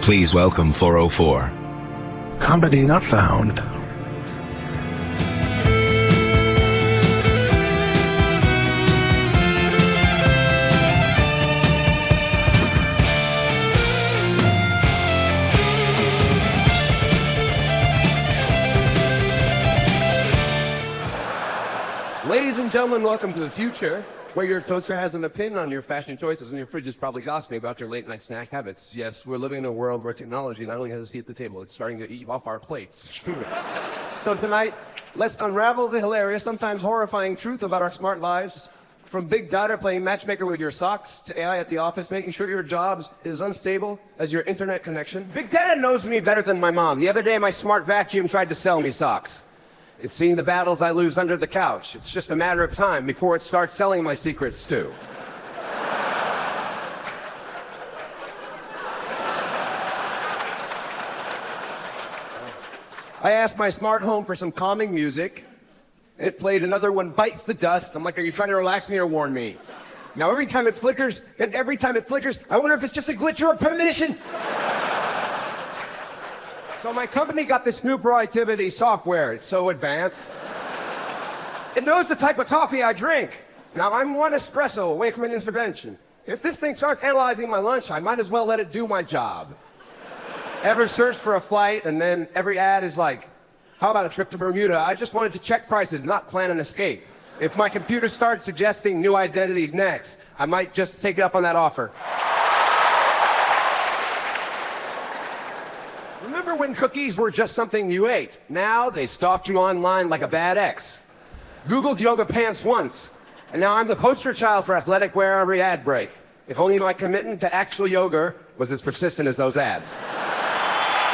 Please welcome 404. Comedy not found. Ladies and gentlemen, welcome to the future, where your toaster has an opinion on your fashion choices and your fridge is probably gossiping about your late-night snack habits. Yes, we're living in a world where technology not only has a seat at the table, it's starting to eat off our plates. So tonight, let's unravel the hilarious, sometimes horrifying truth about our smart lives. From big data playing matchmaker with your socks to AI at the office making sure your job is unstable as your internet connection. Big data knows me better than my mom. The other day, my smart vacuum tried to sell me socks. It's seen the battles I lose under the couch. It's just a matter of time before it starts selling my secrets, too. I asked my smart home for some calming music. It played Another One Bites the Dust. I'm like, are you trying to relax me or warn me? Now, every time it flickers, I wonder if it's just a glitch or a premonition. So my company got this new productivity software. It's so advanced. It knows the type of coffee I drink. Now, I'm one espresso away from an intervention. If this thing starts analyzing my lunch, I might as well let it do my job. Ever search for a flight, and then every ad is like, how about a trip to Bermuda? I just wanted to check prices, not plan an escape. If my computer starts suggesting new identities next, I might just take it up on that offer. Remember when cookies were just something you ate? Now they stalk you online like a bad ex. Googled yoga pants once, and now I'm the poster child for athletic wear every ad break. If only my commitment to actual yoga was as persistent as those ads.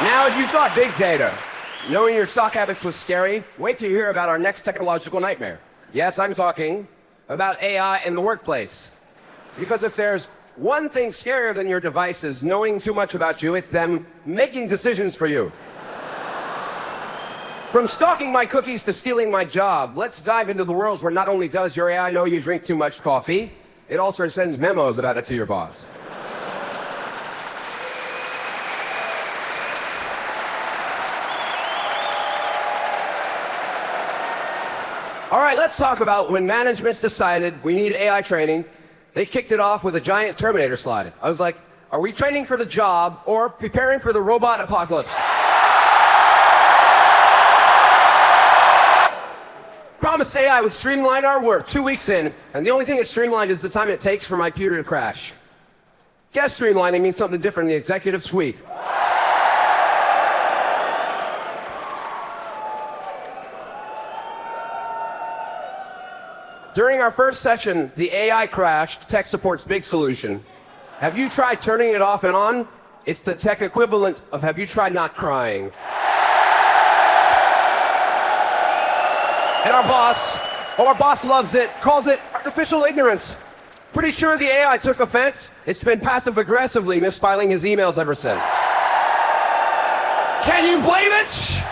Now, if you thought big data, knowing your sock habits was scary, wait to hear about our next technological nightmare. Yes, I'm talking about AI in the workplace. Because if there's one thing scarier than your devices knowing too much about you, it's them making decisions for you. From stalking my cookies to stealing my job, let's dive into the world where not only does your AI know you drink too much coffee, it also sends memos about it to your boss. All right, let's talk about when management decided we need AI training. They kicked it off with a giant Terminator slide. I was like, are we training for the job or preparing for the robot apocalypse? Promised AI would streamline our work 2 weeks in, and the only thing it streamlined is the time it takes for my computer to crash. Guess streamlining means something different in the executive suite. During our first session, the AI crashed, tech support's big solution. Have you tried turning it off and on? It's the tech equivalent of have you tried not crying? And our boss loves it, calls it artificial ignorance. Pretty sure the AI took offense. It's been passive-aggressively misfiling his emails ever since. Can you blame it?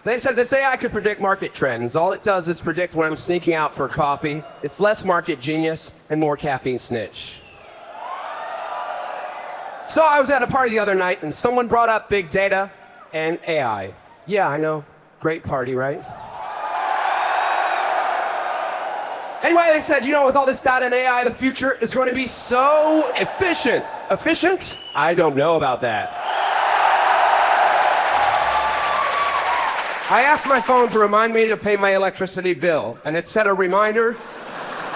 They said this AI could predict market trends. All it does is predict when I'm sneaking out for coffee. It's less market genius and more caffeine snitch. So I was at a party the other night and someone brought up big data and AI. Yeah, I know. Great party, right? Anyway, they said, you know, with all this data and AI, the future is going to be so efficient. Efficient? I don't know about that. I asked my phone to remind me to pay my electricity bill, and it set a reminder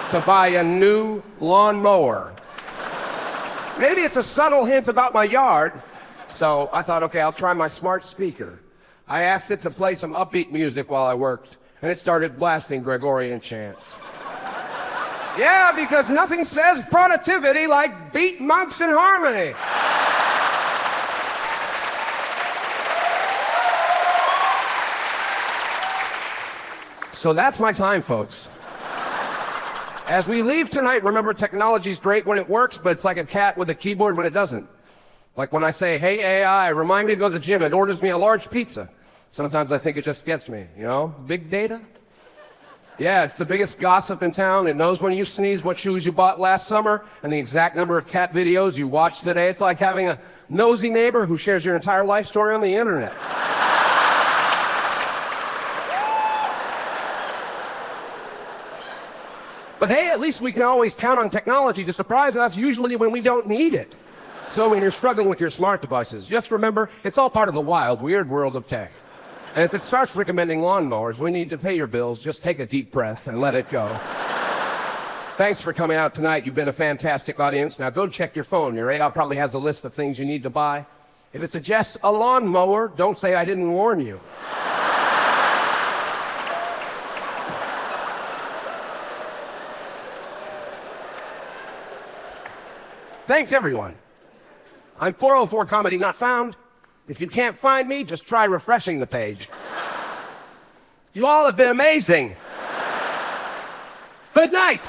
to buy a new lawnmower. Maybe it's a subtle hint about my yard, so I thought, okay, I'll try my smart speaker. I asked it to play some upbeat music while I worked, and it started blasting Gregorian chants. Yeah, because nothing says productivity like beat monks in harmony. So that's my time, folks. As we leave tonight, remember technology's great when it works, but it's like a cat with a keyboard when it doesn't. Like when I say, hey AI, remind me to go to the gym, it orders me a large pizza. Sometimes I think it just gets me, you know? Big data? Yeah, it's the biggest gossip in town. It knows when you sneeze, what shoes you bought last summer, and the exact number of cat videos you watched today. It's like having a nosy neighbor who shares your entire life story on the internet. But hey, at least we can always count on technology to surprise us, usually when we don't need it. So when you're struggling with your smart devices, just remember, it's all part of the wild, weird world of tech. And if it starts recommending lawnmowers, we need to pay your bills. Just take a deep breath and let it go. Thanks for coming out tonight. You've been a fantastic audience. Now go check your phone. Your AI probably has a list of things you need to buy. If it suggests a lawnmower, don't say I didn't warn you. Thanks, everyone. I'm 404 Comedy Not Found. If you can't find me, just try refreshing the page. You all have been amazing. Good night.